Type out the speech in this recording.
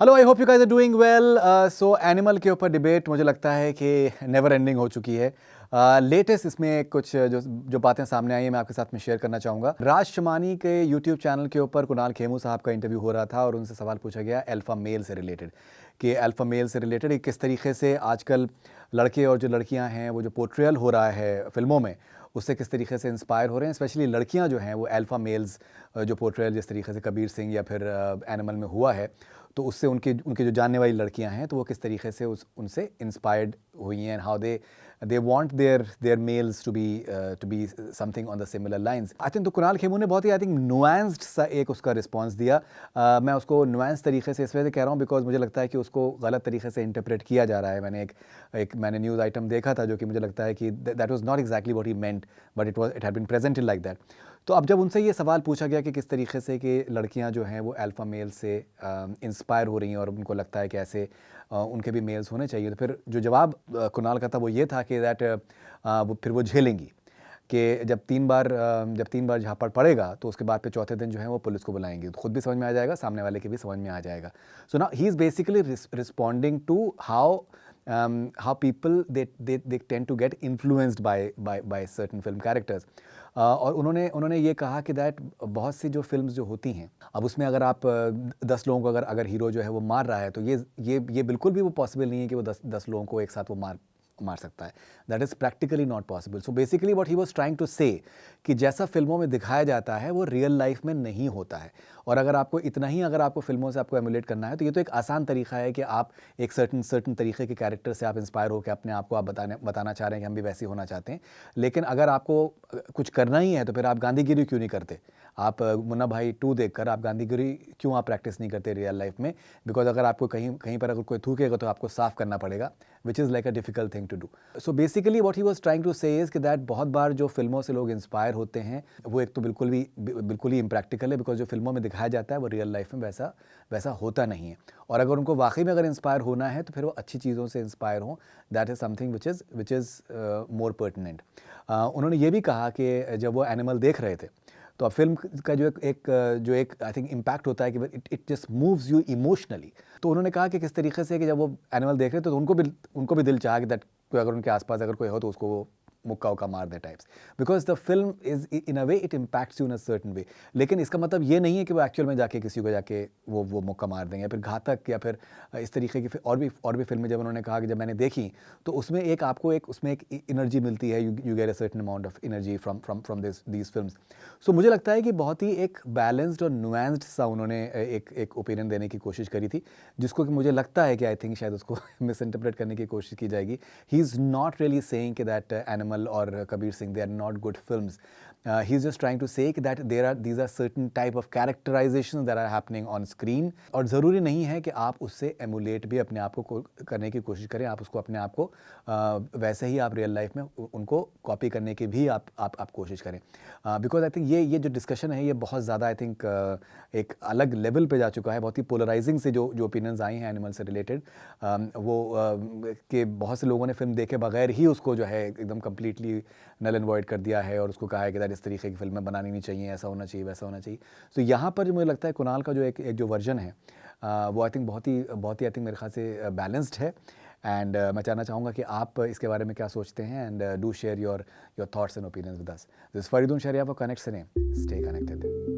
Hello, I hope you guys are doing well. So Animal के ऊपर debate मुझे लगता है कि नेवर एंडिंग हो चुकी है। लेटेस्ट इसमें कुछ जो बातें सामने आई हैं मैं आपके साथ में शेयर करना चाहूँगा। राज शमानी के यूट्यूब चैनल के ऊपर कुणाल खेमू साहब का इंटरव्यू हो रहा था और उनसे सवाल पूछा गया अल्फ़ा मेल से रिलेटेड कि अल्फ़ा मेल से रिलेटेड किस तरीके से आजकल लड़के और जो लड़कियां हैं वो जो पोर्ट्रेयल हो रहा है फिल्मों में उससे किस तरीके से इंस्पायर हो रहे हैं। स्पेशली लड़कियां जो हैं वो अल्फ़ा मेल्स जो पोर्ट्रेयल जिस तरीके से कबीर सिंह या फिर एनिमल में हुआ है तो उससे उनके उनके जो जानने वाली लड़कियां हैं तो वो किस तरीके से उनसे इंस्पायर्ड हुई हैं, how they want their males to be something on the similar lines. I think तो कुणाल खेमू ने बहुत ही आई थिंक नुआंस्ड सा एक उसका रिस्पांस दिया। मैं उसको नुआंस तरीके से इस वजह से कह रहा हूँ बिकॉज मुझे लगता है कि उसको गलत तरीके से इंटरप्रेट किया जा रहा है। मैंने न्यूज़ आइटम देखा था जो कि मुझे लगता है कि that was not exactly what he meant but it had been presented like that. तो अब जब उनसे ये सवाल पूछा गया कि किस तरीके से कि लड़कियां जो हैं वो अल्फ़ा मेल से इंस्पायर हो रही हैं और उनको लगता है कि ऐसे उनके भी मेल्स होने चाहिए, तो फिर जो जवाब कुणाल का था वो ये था कि फिर वो झेलेंगी कि जब तीन बार झापड़ पड़ेगा तो उसके बाद फिर चौथे दिन जो है वो पुलिस को बुलाएंगी, तो खुद भी समझ में आ जाएगा, सामने वाले के भी समझ में आ जाएगा। सो ना he is basically responding to how people they tend to get influenced by certain film characters। और उन्होंने ये कहा कि दैट बहुत सी जो फिल्म्स जो होती हैं अब उसमें अगर आप 10 लोगों को अगर हीरो जो है वो मार रहा है तो ये बिल्कुल भी वो पॉसिबल नहीं है कि वो 10 लोगों को एक साथ वो मार सकता है। That is practically not possible. So basically what he was trying to say कि जैसा फिल्मों में दिखाया जाता है वो रियल लाइफ में नहीं होता है। और अगर आपको फिल्मों से आपको एमुलेट करना है तो ये तो एक आसान तरीका है कि आप एक सर्टन तरीके के कैरेक्टर से आप इंस्पायर होकर अपने आप को आप बताना चाह रहे हैं कि हम भी वैसे होना चाहते हैं। लेकिन अगर आपको कुछ करना ही है तो फिर आप गांधीगिरी क्यों नहीं करते? आप मुन्ना भाई 2 देखकर आप गांधीगिरी क्यों आप प्रैक्टिस नहीं करते रियल लाइफ में? बिकॉज अगर आपको कहीं कहीं पर अगर कोई थूकेगा तो आपको साफ करना पड़ेगा, which is like a difficult thing to do. So basically what he was trying to say is कि दैट बहुत बार जो फिल्मों से लोग इंस्पायर होते हैं वो एक तो बिल्कुल ही इम्प्रैक्टिकल है बिकॉज जो फिल्मों में दिखाया जाता है वो रियल लाइफ में वैसा होता नहीं है। और अगर उनको वाकई में अगर इंस्पायर होना है तो फिर वो अच्छी चीज़ों से इंस्पायर हों। That is something which is more pertinent. उन्होंने ये भी कहा कि जब वो एनिमल देख रहे थे तो अब फिल्म का जो एक आई थिंक इम्पैक्ट होता है कि it just moves you emotionally. तो उन्होंने कहा कि किस तरीके से कि जब वो एनिमल देख रहे थे तो उनको भी दिल चाहा कि दैट कोई अगर उनके आसपास अगर कोई हो तो उसको वो मुक्का उक्का मार दे types, because the film is in a way it impacts you in a certain way. लेकिन इसका मतलब ये नहीं है कि वो एक्चुअल में जाके किसी को जाके वो मुक्का मार देंगे या फिर घातक या फिर इस तरीके की और भी फिल्में जब उन्होंने कहा कि जब मैंने देखी तो उसमें उसमें एक एनर्जी मिलती है, you get a certain amount of energy from these films. So मुझे लगता है कि बहुत ही एक बैलेंस्ड और नुआंस्ड सा उन्होंने एक ओपिनियन देने की कोशिश करी थी, जिसको कि मुझे लगता है कि आई थिंक शायद उसको मिस इंटरप्रेट करने की कोशिश की जाएगी। He is not really saying कि दैट एनिमल और Kabir Singh they are not good films. He is just trying to say that these are certain type of characterizations that are happening on screen। और ज़रूरी नहीं है कि आप उससे एमुलेट भी अपने आप को करने की कोशिश करें, आप उसको अपने आप को वैसे ही आप रियल लाइफ में उनको कॉपी करने की भी आप कोशिश करें। बिकॉज आई थिंक ये जो डिस्कशन है ये बहुत ज़्यादा आई थिंक एक अलग लेवल पे जा चुका है। बहुत ही पोलराइजिंग से जो ओपिनियंस आई हैं एनिमल से रिलेटेड, कि बहुत से लोगों ने फिल्म देखे बगैर ही उसको जो है एकदम कम्प्लीटली नल एंड वॉइड कर दिया है और उसको कहा है कि इस तरीके की फिल्में बनानी नहीं चाहिए, ऐसा होना चाहिए वैसा होना चाहिए। तो यहाँ पर मुझे लगता है कुणाल का जो एक जो वर्जन है वो आई थिंक बहुत ही आई थिंक मेरे ख्याल से बैलेंस्ड है। एंड मैं जानना चाहूँगा कि आप इसके बारे में क्या सोचते हैं, and do share your thoughts and opinions with us. This Faridun Shariya for connect cine. Stay connected.